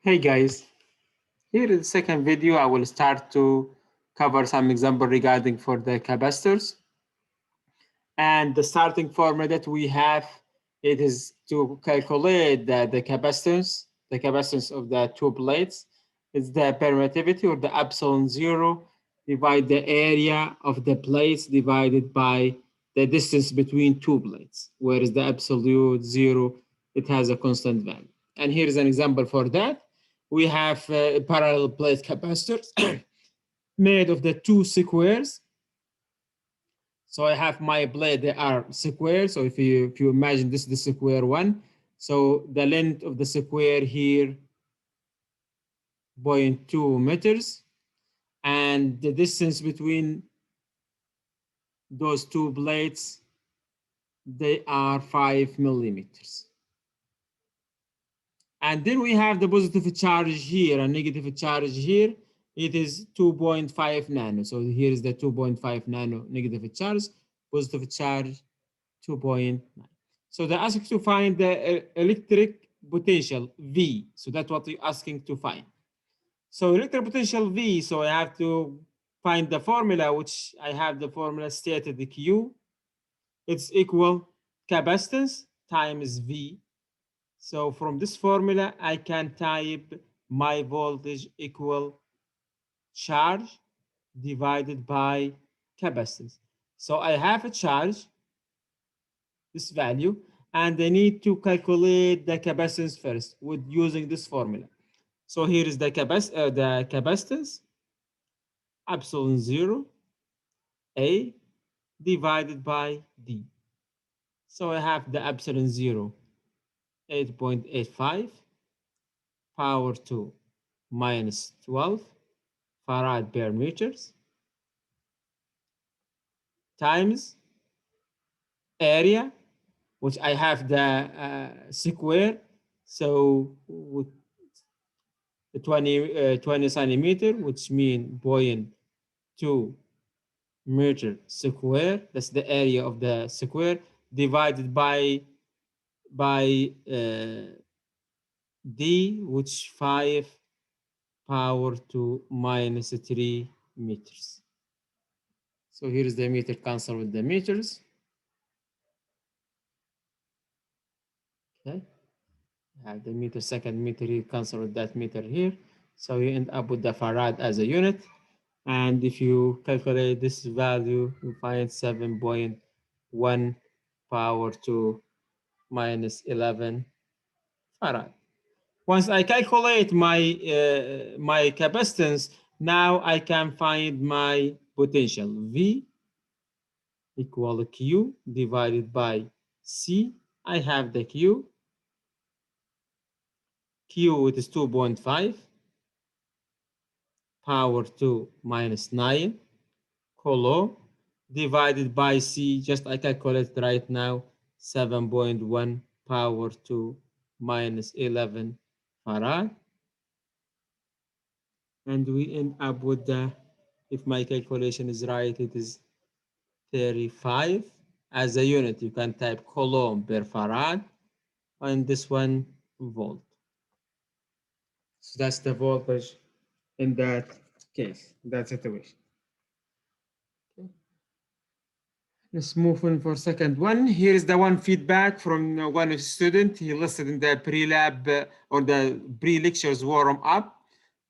Hey guys, here in the second video I will start to cover some example regarding for the capacitors. And the starting formula that we have, it is to calculate the capacitance of the two plates. It's the permittivity or the epsilon zero divide the area of the plates divided by the distance between two plates, whereas the absolute zero, it has a constant value. And here's an example for that. We have parallel plate capacitors made of the two squares. So I have my blade, they are square. So if you imagine this is the square one, so the length of the square here, 0.2 meters, and the distance between those two blades, they are 5 millimeters. And then we have the positive charge here and negative charge here. It is 2.5 nano. So here is the 2.5 nano negative charge, positive charge 2.9. So they ask to find the electric potential V. So that's what we're asking to find. So electric potential V, so I have to find the formula, which I have the formula stated, the Q. It's equal capacitance times V. So from this formula, I can type my voltage equal charge divided by capacitance. So I have a charge, this value, and I need to calculate the capacitance first with using this formula. So here is the capacitance, epsilon zero, A divided by D. So I have the epsilon zero, 8.85 power to minus 12 farad per meters times area, which I have the square. So with the 20 centimeter, which mean 0.2 meter square. That's the area of the square divided by D, which 5 power to minus 3 meters. So here is the meter cancel with the meters. Okay, have the meter second meter here cancel with that meter here. So you end up with the farad as a unit. And if you calculate this value, you find 7.1 power to minus 11 farad. Once I calculate my capacitance, now I can find my potential. V equal Q divided by C. I have the Q. Q, it is 2.5 power to minus 9 Coulomb divided by C, just I calculate right now, 7.1 power to minus 11 farad. And we end up with the, if my calculation is right, it is 35 as a unit. You can type Coulomb per farad, and this one volt. So that's the voltage in that case, that situation. Okay. Let's move on for second one. Here is the one feedback from one student. He listed in the pre-lab or the pre-lectures warm up.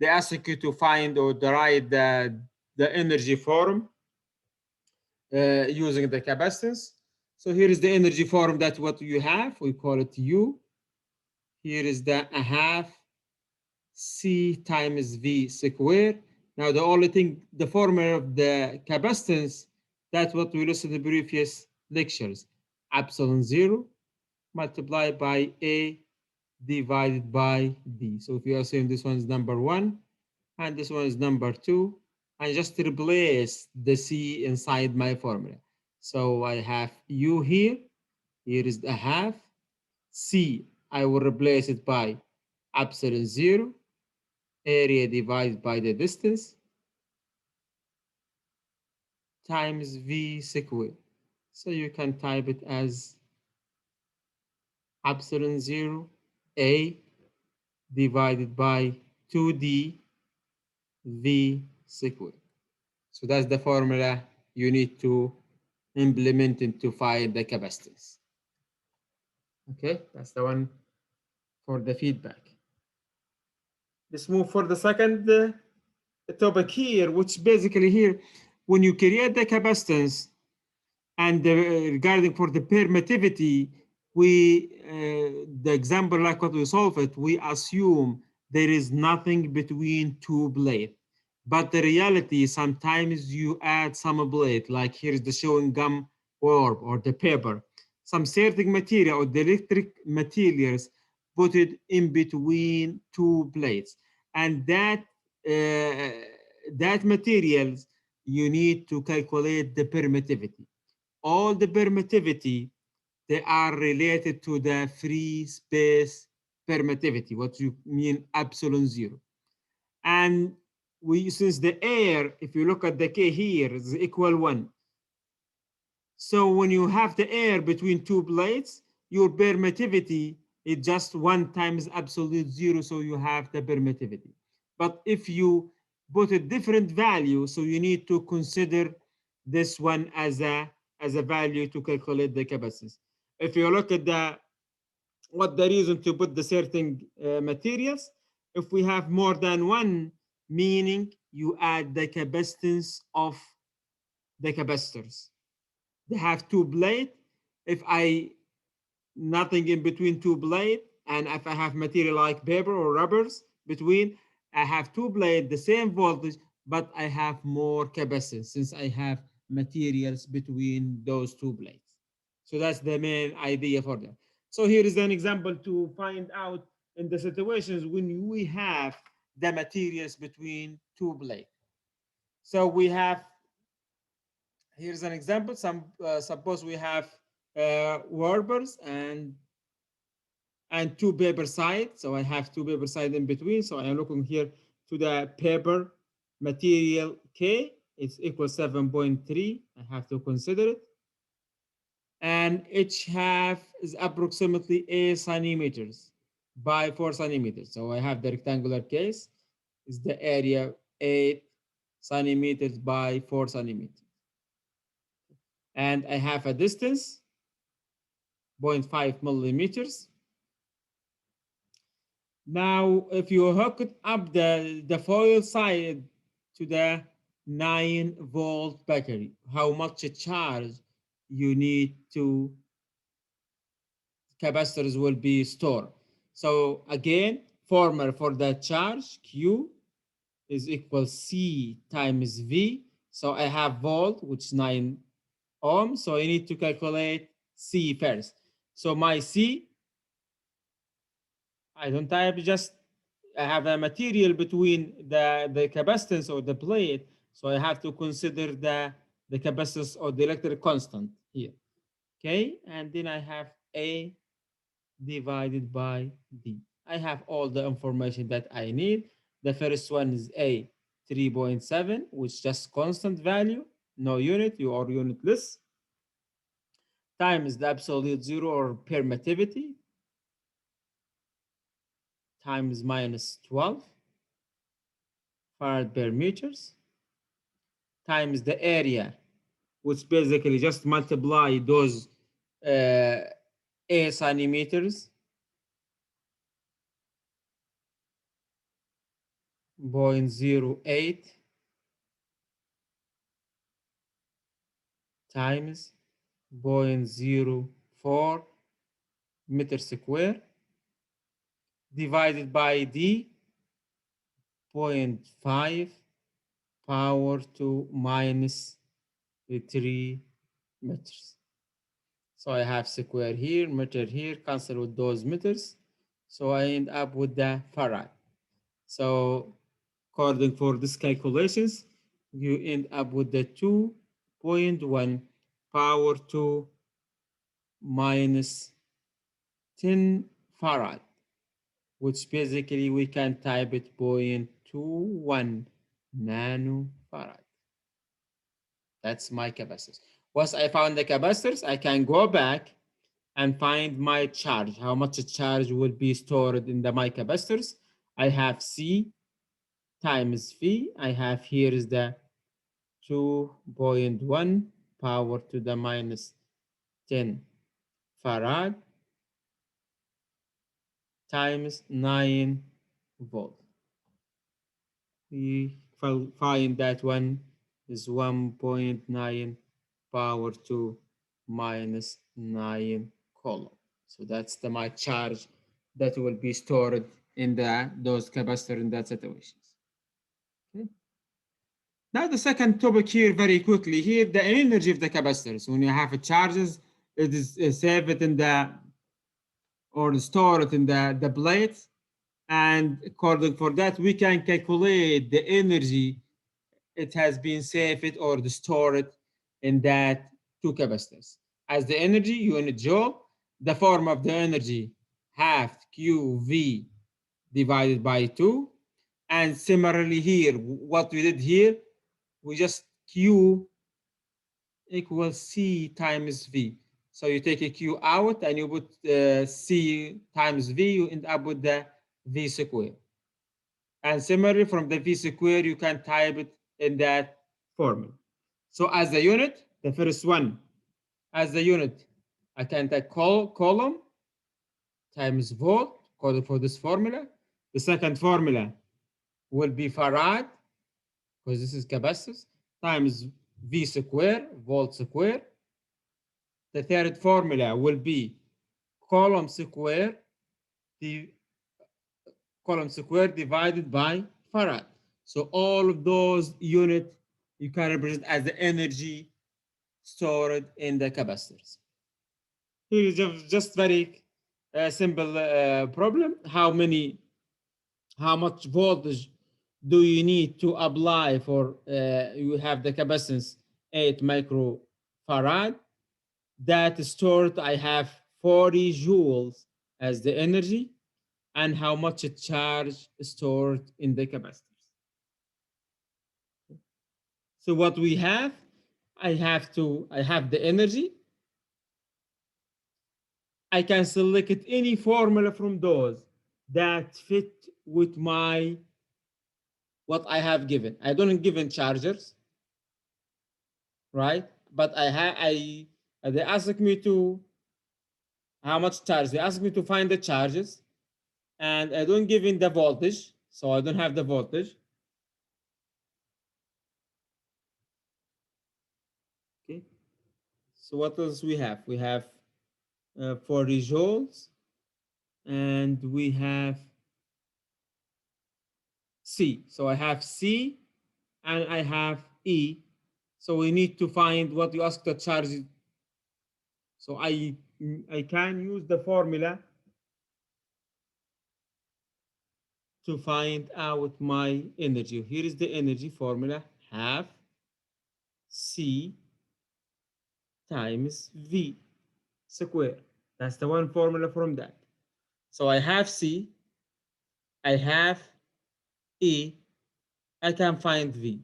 They ask you to find or derive the energy form using the capacitance. So here is the energy form that what you have. We call it U. Here is the a half C times V squared. Now the only thing, the formula of the capacitance, that's what we listed in the previous lectures. Epsilon zero multiplied by A divided by D. So if you assume this one is number one and this one is number two, and just replace the C inside my formula. So I have U here, here is the half. C, I will replace it by epsilon zero, area divided by the distance, times V squared. So you can type it as epsilon zero, A divided by 2d v squared. So that's the formula you need to implement it to find the capacitance. Okay, that's the one for the feedback. Let's move for the second topic here, which basically here, when you create the capacitance and regarding for the permittivity, the example like what we solve it, we assume there is nothing between two plates. But the reality, sometimes you add some plate, like here's the chewing gum or the paper. Some certain material or the electric materials put it in between two plates. And that materials, you need to calculate the permittivity. All the permittivity, they are related to the free space permittivity, what you mean epsilon zero. And since the air, if you look at the K here, is equal 1. So when you have the air between two plates, your permittivity is just 1 times absolute zero, so you have the permittivity. But if you put a different value, so you need to consider this one as a value to calculate the capacitance. If you look at what the reason to put the certain materials, if we have more than one, meaning you add the capacitance of the capacitors. They have two blades. If I nothing in between two blades, and if I have material like paper or rubbers between, I have two blades, the same voltage, but I have more capacitance since I have materials between those two blades. So that's the main idea for them. So here is an example to find out in the situations when we have the materials between two blades. So we have, here's an example. Suppose we have Werbers and two paper sides. So I have two paper sides in between. So I am looking here to the paper material K. It's equal 7.3. I have to consider it. And each half is approximately 8 centimeters by 4 centimeters. So I have the rectangular case. Is the area 8 centimeters by 4 centimeters. And I have a distance 0.5 millimeters. Now, if you hook up the foil side to the 9-volt battery, how much charge you need to capacitors will be stored. So again, formula for the charge Q is equal C times V. So I have volt, which is 9 ohms. So I need to calculate C first. So my C, I don't type, just I have a material between the capacitance or the plate. So I have to consider the capacitance or the electric constant here. Okay, and then I have A divided by D. I have all the information that I need. The first one is A 3.7, which is just constant value, no unit, you are unitless, times the absolute zero or permittivity, times minus 12 farad per meters, times the area, which basically just multiply those 8 centimeters, 0.08 times 0.04 meter square divided by d 0.5 power to minus 3 meters. So I have square here, meter here, cancel with those meters. So I end up with the farad. So according for these calculations, you end up with the 2.1 power to minus 10 farad, which basically we can type it 0.21 nanofarad. That's my capacitors. Once I found the capacitors, I can go back and find my charge, how much charge will be stored in my capacitors. I have C times V. I have here is the 2.1 power to the minus 10 farad times 9 volt. We find that one is 1.9 power to minus 9 coulomb. So that's my charge that will be stored in those capacitor in that situations. Okay. Now the second topic here, very quickly here, the energy of the capacitors. When you have charges, it is save it in the or store it in the plate, and according for that we can calculate the energy it has been saved or stored in that two capacitors. As the energy unit joule, the form of the energy half QV divided by 2. And similarly here, what we did here, we just Q equals C times V. So you take a Q out and you put C times V, you end up with the V square. And similarly, from the V square, you can type it in that formula. So as the unit, the first one, as the unit, I can take coulomb times volt, according for this formula. The second formula will be farad, because this is capacitance, times V square, volt square. The third formula will be coulomb square, the coulomb square divided by farad. So all of those units you can represent as the energy stored in the capacitors. Here is just very simple problem. How much voltage do you need to apply for you have the capacitance 8 microfarad that stored I have 40 joules as the energy, and how much charge stored in the capacitors. So what we have, I have the energy. I can select any formula from those that fit with my what I have given. I don't given chargers, right? But they ask me to how much charge. They ask me to find the charges, and I don't give in the voltage, so I don't have the voltage. Okay. So what else we have? We have 40 joules, and we have C. So I have C, and I have E. So we need to find what you ask the charge. So I can use the formula to find out my energy. Here is the energy formula, half C times V square. That's the one formula from that. So I have C, I have E, I can find V.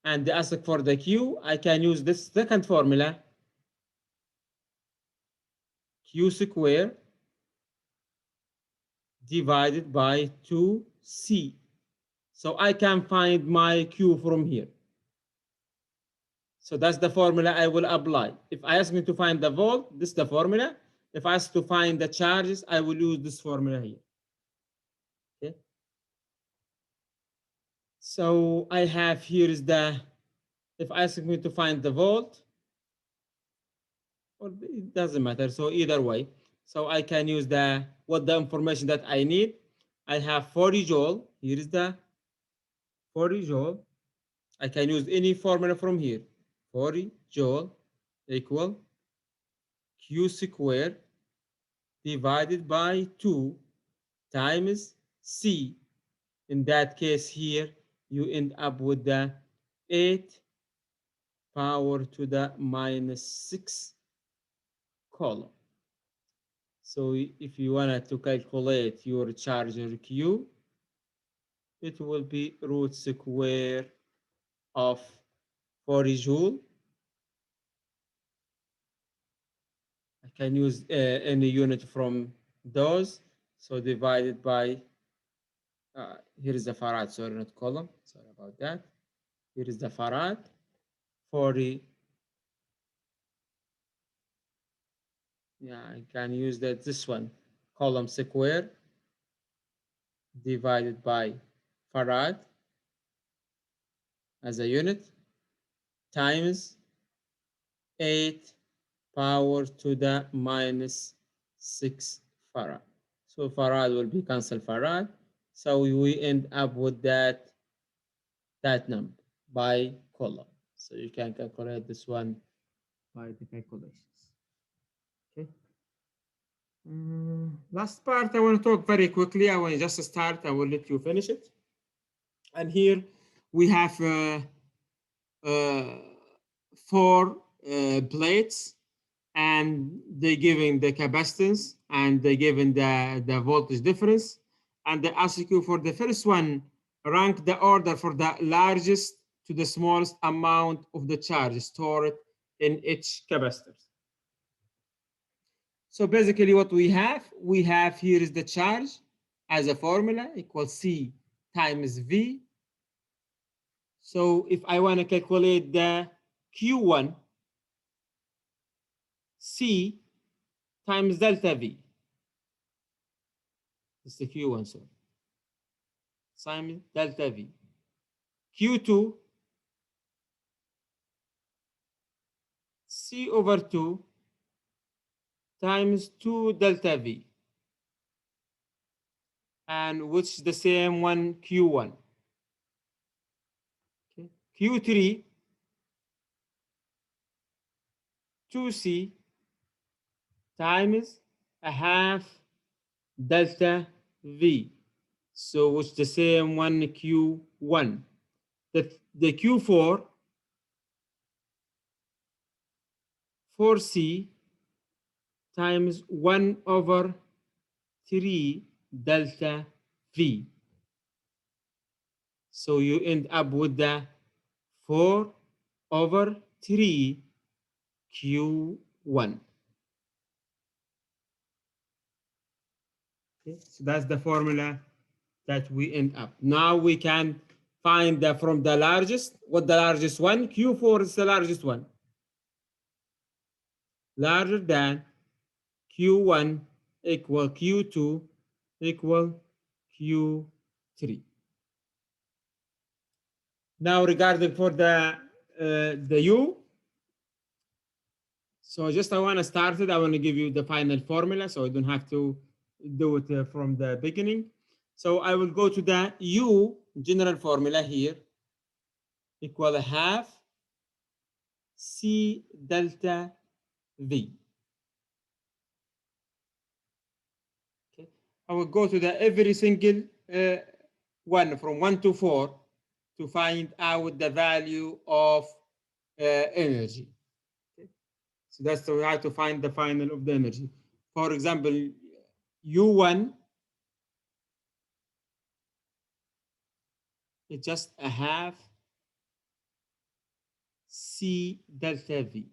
And ask for the Q, I can use this second formula, Q square divided by 2C. So I can find my Q from here. So that's the formula I will apply. If I ask me to find the volt, this is the formula. If I ask to find the charges, I will use this formula here. Okay. So I have here is if I ask me to find the volt, or it doesn't matter. So either way, so I can use the information that I need. I have 40 joule. Here is the 40 joule. I can use any formula from here. 40 joule equal Q square divided by 2 times C. In that case here, you end up with the 8 power to the minus 6 coulomb. So if you wanted to calculate your charger Q, it will be root square of 40 joule. I can use any unit from those. So divided by, here is the farad, sorry, not column, sorry about that. Here is the farad, 40. Yeah, I can use that, this one, column square divided by farad as a unit times 8 power to the minus 6 farad. So farad will be cancel farad. So we end up with that number by column. So you can calculate this one by the calculations. Okay. Last part I want to talk very quickly. I want to just start. I will let you finish it. And here we have 4 plates, and they're giving the capacitance and they're giving the voltage difference. And they ask you for the first one, rank the order for the largest to the smallest amount of the charge stored in each capacitor. So basically what we have here is the charge as a formula equals C times V. So if I want to calculate the Q1, C times delta V. It's the Q1, sorry. Times delta V. Q2, C over 2 times 2 delta V. And which is the same one, Q1. Okay. Q3, 2C times a half delta V. So which the same one, Q1. The Q4, 4C times 1 over 3 delta V. So you end up with the 4 over 3 Q1. Okay, so that's the formula that we end up. Now we can find from the largest, what the largest one, Q4 is the largest one. Larger than Q1 equal Q2 equal Q3. Now regarding for the U, so just I want to start it. I want to give you the final formula so I don't have to do it from the beginning. So I will go to the U general formula here equal half C delta V. Okay. I will go to the every single one from 1 to 4 to find out the value of energy. Okay. So that's the way to find the final of the energy. For example, U1 is just a half C delta V.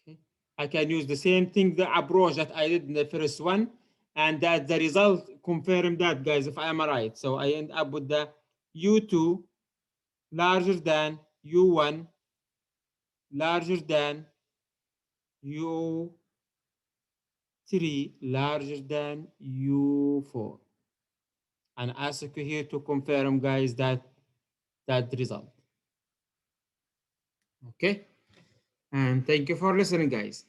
Okay. I can use the same thing, the approach that I did in the first one, and that the result confirm that, guys, if I am right. So I end up with the U2 larger than U1 larger than U3 larger than U4. And ask you here to confirm, guys, that result. Okay. And thank you for listening, guys.